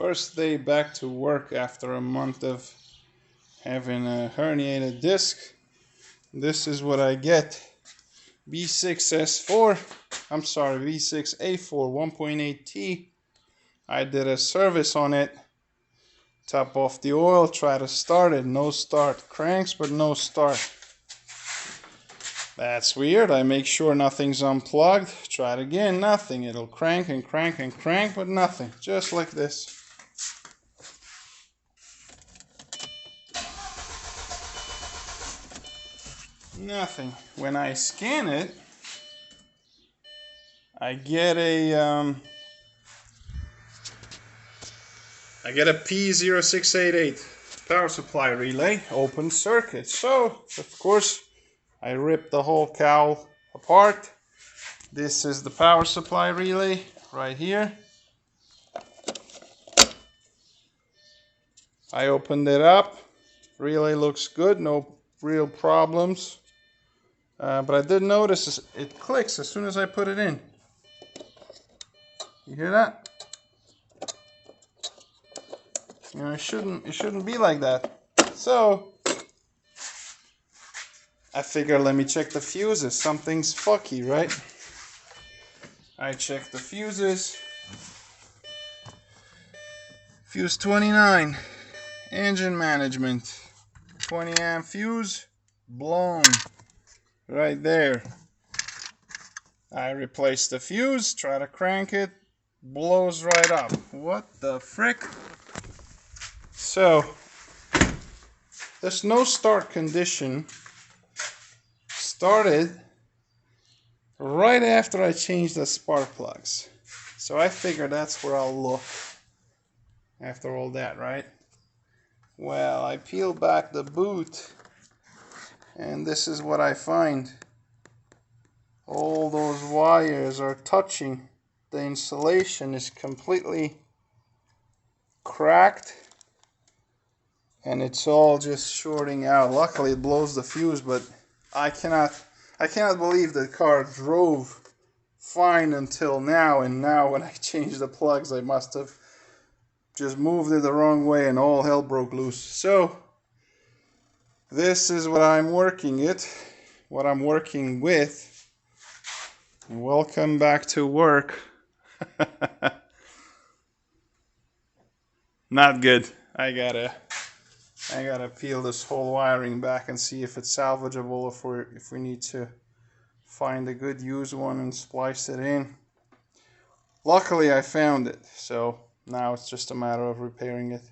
First day back to work after a month of having a herniated disc. This is what I get. V6A4 1.8T. I did a service on it. Top off the oil, try to start it, no start. Cranks but no start. That's weird. I make sure nothing's unplugged. Try it again, nothing. It'll crank and crank and crank, but nothing. Just like this. Nothing. When I scan it, I get a P0688 power supply relay, open circuit. So, of course, I ripped the whole cowl apart. This is the power supply relay right here. I opened it up. Relay looks good, no real problems. But I did notice it clicks as soon as I put it in. You hear that? You know, it shouldn't be like that. So I figure, let me check the fuses. Something's fucky, right? I checked the fuses. Fuse 29, engine management, 20 amp fuse, blown right there. I replaced the fuse, try to crank it, blows right up. What the frick? So, this no start condition started right after I changed the spark plugs. So I figured that's where I'll look after all that, right? Well, I peel back the boot and this is what I find. All those wires are touching. The insulation is completely cracked and it's all just shorting out. Luckily it blows the fuse, but I cannot believe the car drove fine until now, and now when I changed the plugs I must have just moved it the wrong way and all hell broke loose. So this is what I'm working with. Welcome back to work. Not good. I gotta peel this whole wiring back and see if it's salvageable, if we need to find a good used one and splice it in. Luckily I found it, so now it's just a matter of repairing it.